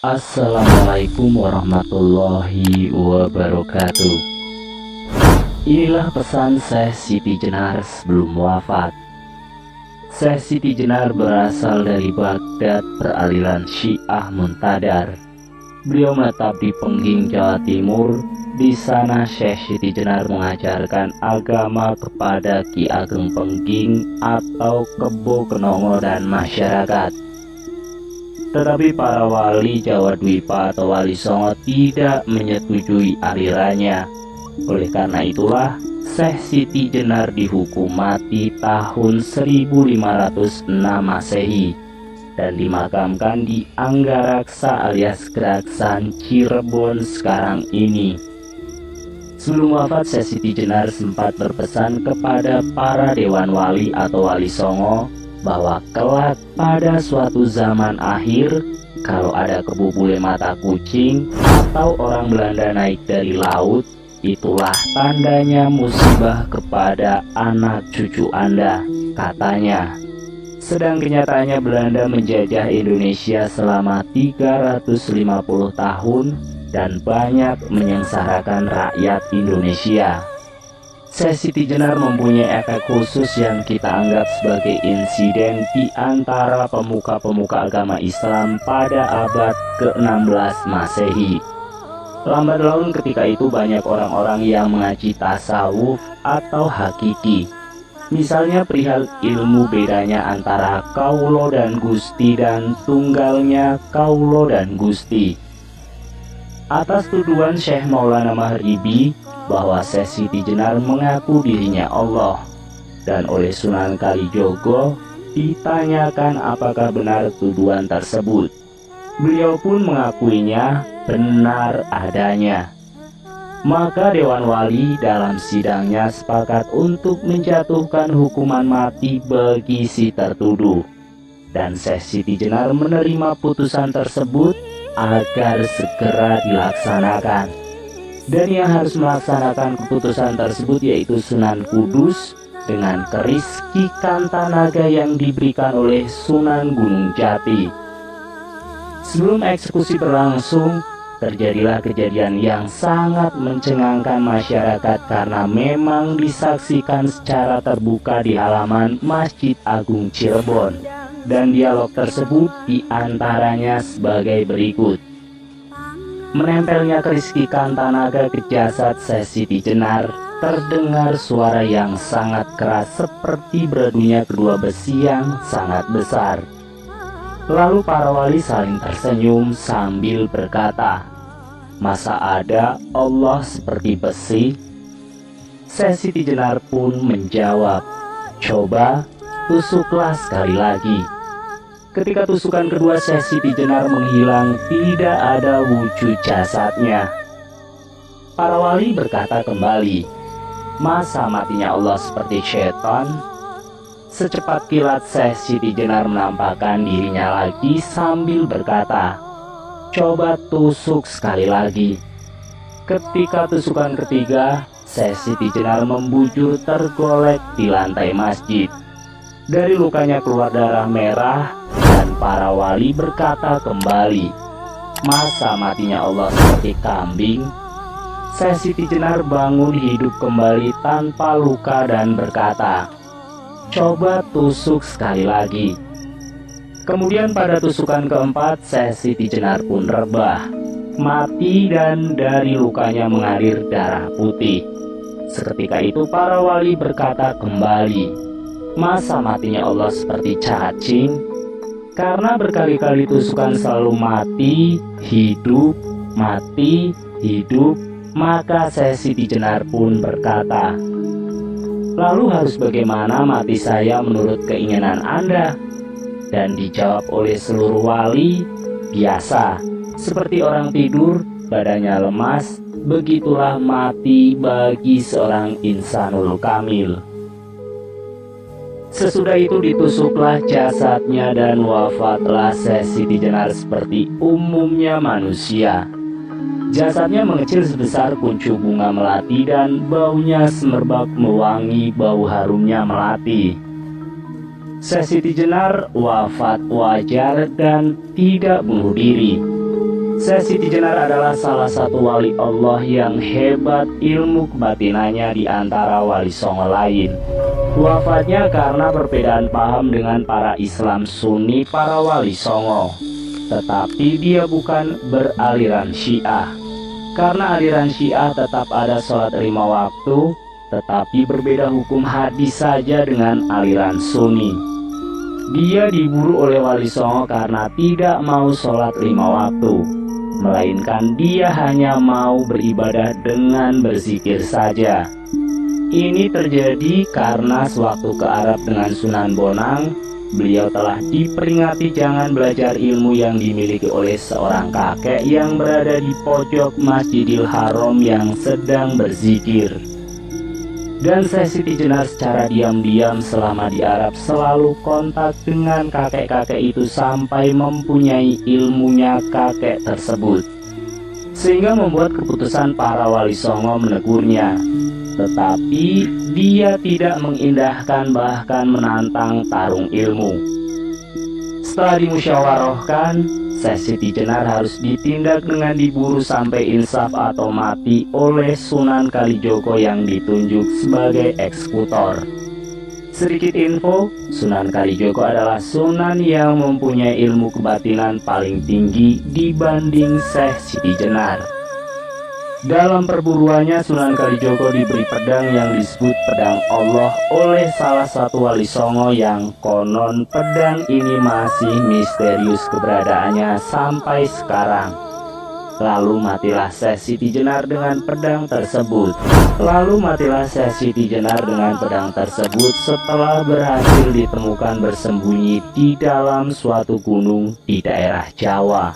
Assalamualaikum warahmatullahi wabarakatuh. Inilah pesan Syekh Siti Jenar sebelum wafat. Syekh Siti Jenar berasal dari Baghdad, beraliran Syiah Muntadar. Beliau menetap di Pengging, Jawa Timur. Di sana Syekh Siti Jenar mengajarkan agama kepada Ki Ageng Pengging atau Kebo Kenongo dan masyarakat. Tetapi para wali Jawa Dwipa atau Wali Songo tidak menyetujui alirannya. Oleh karena itulah Syekh Siti Jenar dihukum mati tahun 1506 Masehi dan dimakamkan di Anggaraksa alias Geraksan, Cirebon sekarang ini. Sebelum wafat, Syekh Siti Jenar sempat berpesan kepada para dewan wali atau Wali Songo bahwa kelak pada suatu zaman akhir, kalau ada kebubule mata kucing atau orang Belanda naik dari laut, itulah tandanya musibah kepada anak cucu Anda, katanya. Sedang kenyataannya Belanda menjajah Indonesia selama 350 tahun dan banyak menyengsarakan rakyat Indonesia. Syekh Siti Jenar mempunyai efek khusus yang kita anggap sebagai insiden di antara pemuka-pemuka agama Islam pada abad ke-16 Masehi. Lambat laun ketika itu banyak orang-orang yang mengaji tasawuf atau hakiki. Misalnya perihal ilmu bedanya antara kaulo dan gusti dan tunggalnya kaulo dan gusti. Atas tuduhan Syekh Maulana Mahribi bahwa Syekh Siti Jenar mengaku dirinya Allah, dan oleh Sunan Kalijogo ditanyakan apakah benar tuduhan tersebut. Beliau pun mengakuinya benar adanya. Maka Dewan Wali dalam sidangnya sepakat untuk menjatuhkan hukuman mati bagi si tertuduh, dan Syekh Siti Jenar menerima putusan tersebut agar segera dilaksanakan. Dan yang harus melaksanakan keputusan tersebut yaitu Sunan Kudus dengan keris Ki Kantanaga yang diberikan oleh Sunan Gunung Jati. Sebelum eksekusi berlangsung, terjadilah kejadian yang sangat mencengangkan masyarakat karena memang disaksikan secara terbuka di halaman Masjid Agung Cirebon. Dan dialog tersebut diantaranya sebagai berikut. Menempelnya keris Ki Kantanaga ke jasad Syekh Siti Jenar, terdengar suara yang sangat keras seperti beradunya kedua besi yang sangat besar. Lalu para wali saling tersenyum sambil berkata, "Masa ada Allah seperti besi?" Syekh Siti Jenar pun menjawab, "Coba tusuklah sekali lagi." Ketika tusukan kedua, Syekh Siti Jenar menghilang, tidak ada wujud jasadnya. Para wali berkata kembali, "Masa matinya Allah seperti syaitan?" Secepat kilat Syekh Siti Jenar menampakkan dirinya lagi sambil berkata, "Coba tusuk sekali lagi." Ketika tusukan ketiga, Syekh Siti Jenar membujur tergolek di lantai masjid. Dari lukanya keluar darah merah, dan para wali berkata kembali, "Masa matinya Allah seperti kambing?" Syekh Siti Jenar bangun hidup kembali tanpa luka dan berkata, "Coba tusuk sekali lagi." Kemudian pada tusukan keempat, Syekh Siti Jenar pun rebah, mati, dan dari lukanya mengalir darah putih. Seketika itu para wali berkata kembali, "Masa matinya Allah seperti cacing?" Karena berkali-kali tusukan selalu mati, hidup, maka Syekh Siti Jenar pun berkata, "Lalu harus bagaimana mati saya menurut keinginan Anda?" Dan dijawab oleh seluruh wali, "Biasa, seperti orang tidur, badannya lemas, begitulah mati bagi seorang insanul kamil." Sesudah itu ditusuklah jasadnya dan wafatlah Syekh Siti Jenar seperti umumnya manusia. Jasadnya mengecil sebesar kuncup bunga melati dan baunya semerbak mewangi bau harumnya melati. Siti Jenar wafat wajar dan tidak bunuh diri. Siti Jenar adalah salah satu wali Allah yang hebat ilmu kebatinannya di antara wali songo lain. Wafatnya karena perbedaan paham dengan para Islam Sunni para wali songo. Tetapi dia bukan beraliran Syiah. Karena aliran Syiah tetap ada sholat 5 waktu, tetapi berbeda hukum hadis saja dengan aliran Sunni. Dia diburu oleh wali songo karena tidak mau sholat 5 waktu, melainkan dia hanya mau beribadah dengan berzikir saja. Ini terjadi karena sewaktu ke Arab dengan Sunan Bonang, beliau telah diperingati jangan belajar ilmu yang dimiliki oleh seorang kakek yang berada di pojok Masjidil Haram yang sedang berzikir. Dan Siti Jenar secara diam-diam selama di Arab selalu kontak dengan kakek-kakek itu sampai mempunyai ilmunya kakek tersebut, sehingga membuat keputusan para wali songo menegurnya. Tetapi dia tidak mengindahkan bahkan menantang tarung ilmu. Setelah dimusyawarahkan, Siti Jenar harus ditindak dengan diburu sampai insaf atau mati oleh Sunan Kalijogo yang ditunjuk sebagai eksekutor. Sedikit info, Sunan Kalijogo adalah sunan yang mempunyai ilmu kebatinan paling tinggi dibanding Siti Jenar. Dalam perburuannya, Sunan Kalijogo diberi pedang yang disebut pedang Allah oleh salah satu wali songo yang konon pedang ini masih misterius keberadaannya sampai sekarang. Lalu matilah Siti Jenar dengan pedang tersebut. Setelah berhasil ditemukan bersembunyi di dalam suatu gunung di daerah Jawa.